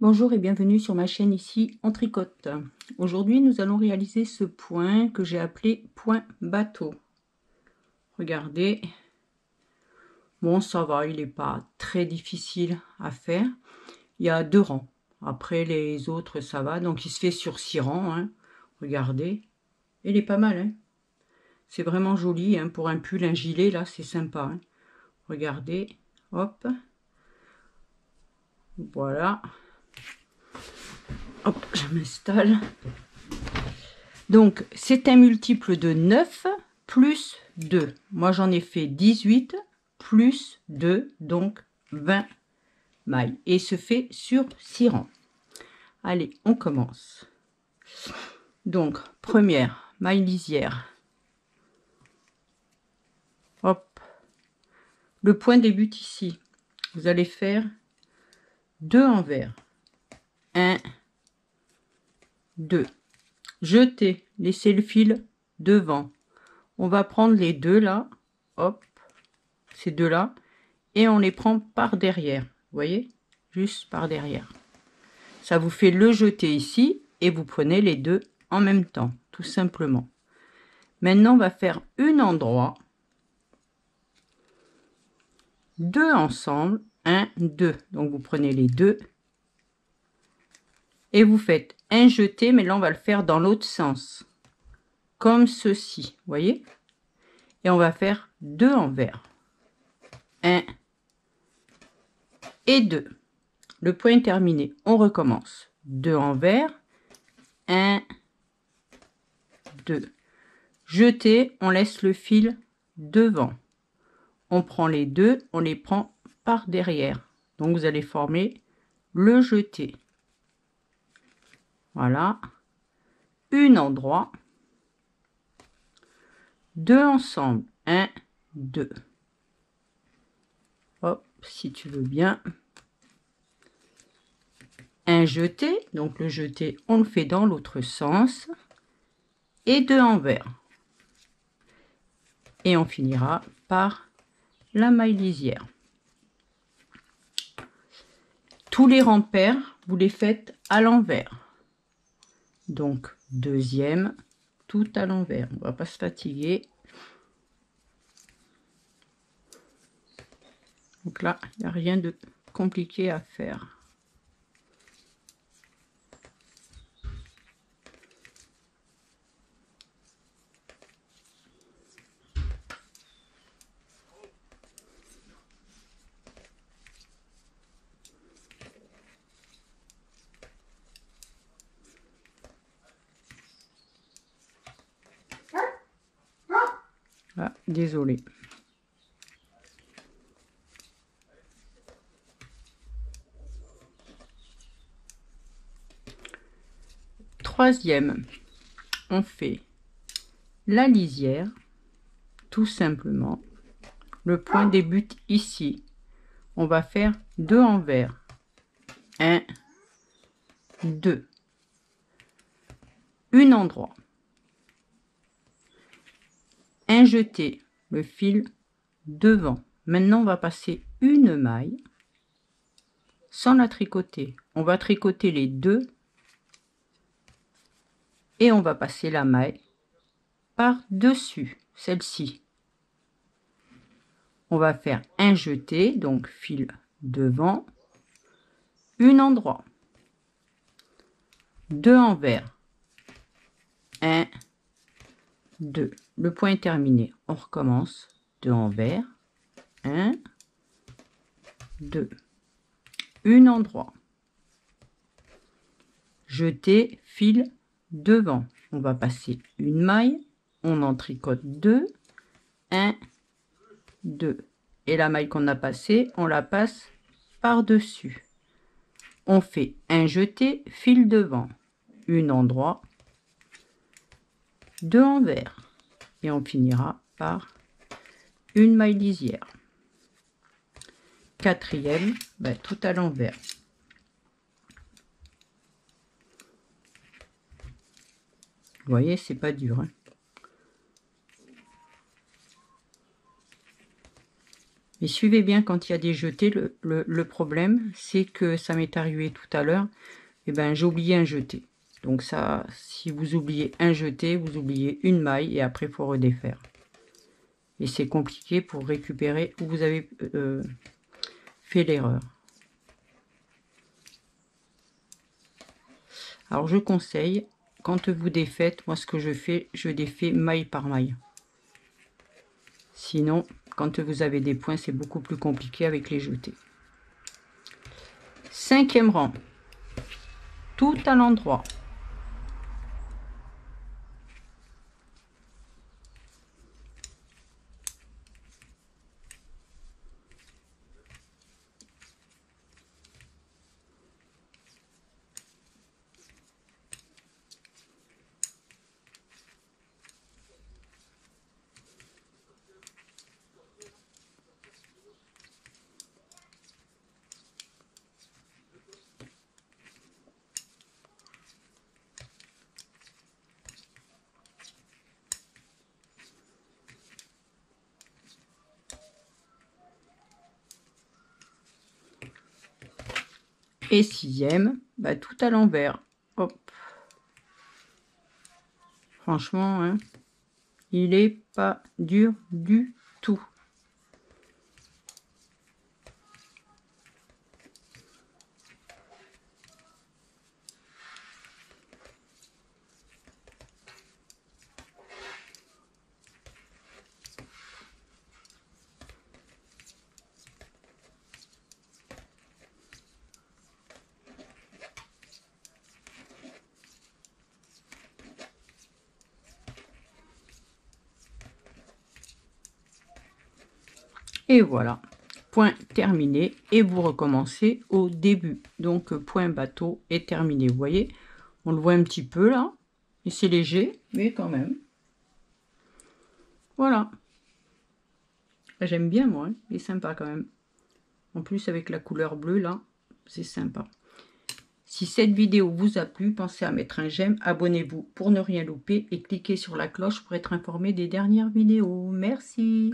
Bonjour et bienvenue sur ma chaîne ici en tricote. Aujourd'hui nous allons réaliser ce point que j'ai appelé point bateau. Regardez, bon ça va, il n'est pas très difficile à faire. Il y a 2 rangs, après les autres ça va, donc il se fait sur 6 rangs, hein. Regardez, il est pas mal, hein. C'est vraiment joli, hein, pour un pull, un gilet là, c'est sympa, hein. Regardez, hop, voilà. Hop, je m'installe. Donc, c'est un multiple de 9 plus 2. Moi, j'en ai fait 18 plus 2, donc 20 mailles. Et se fait sur 6 rangs. Allez, on commence. Donc, première maille lisière. Hop. Le point débute ici. Vous allez faire 2 envers. 1, 2. Jetez, laissez le fil devant. On va prendre les deux là, hop, ces deux là, et on les prend par derrière. Vous voyez, juste par derrière. Ça vous fait le jeter ici, et vous prenez les deux en même temps, tout simplement. Maintenant, on va faire une endroit, 2 ensemble, 1, 2. Donc vous prenez les deux, et vous faites un jeté, mais là on va le faire dans l'autre sens. Comme ceci, vous voyez, et on va faire 2 envers, 1 et 2. Le point est terminé, on recommence. 2 envers, 1, 2. Jeter, on laisse le fil devant. On prend les deux, on les prend par derrière. Donc vous allez former le jeté. Voilà. Une endroit. 2 ensemble. 1, 2. Hop, si tu veux bien. Un jeté. Donc le jeté, on le fait dans l'autre sens. Et 2 envers. Et on finira par la maille lisière. Tous les rangs pairs, vous les faites à l'envers. Donc deuxième, tout à l'envers. On va pas se fatiguer. Donc là, il n'y a rien de compliqué à faire. Ah, désolé. Troisième, on fait la lisière, tout simplement. Le point débute ici. On va faire 2 envers. 1, 2. Une endroit. Un jeté, le fil devant. Maintenant, on va passer une maille sans la tricoter. On va tricoter les deux et on va passer la maille par-dessus celle-ci. On va faire un jeté, donc fil devant, une endroit, 2 envers, 1, 2. Le point est terminé. On recommence. 2 envers, 1, 2. Une endroit, jeté, fil devant. On va passer une maille, on en tricote 2, 1, 2. Et la maille qu'on a passée, on la passe par-dessus. On fait un jeté, fil devant, une endroit, 2 envers. Et on finira par une maille lisière. Quatrième, tout à l'envers. Vous voyez, c'est pas dur, hein. Mais suivez bien quand il y a des jetés. Le problème, c'est que ça m'est arrivé tout à l'heure. Et ben, j'ai oublié un jeté. Donc ça, si vous oubliez un jeté, vous oubliez une maille et après il faut redéfaire. Et c'est compliqué pour récupérer où vous avez fait l'erreur. Alors je conseille, quand vous défaites, moi ce que je fais, je défais maille par maille. Sinon, quand vous avez des points, c'est beaucoup plus compliqué avec les jetés. 5e rang, tout à l'endroit. Et 6e, bah, tout à l'envers. Hop. Franchement, hein, il est pas dur du tout. Et voilà, point terminé, et vous recommencez au début. Donc point bateau est terminé. Vous voyez, on le voit un petit peu là, et c'est léger, mais quand même. Voilà. J'aime bien moi, hein. Il est sympa quand même. En plus avec la couleur bleue là, c'est sympa. Si cette vidéo vous a plu, pensez à mettre un j'aime, abonnez-vous pour ne rien louper et cliquez sur la cloche pour être informé des dernières vidéos. Merci.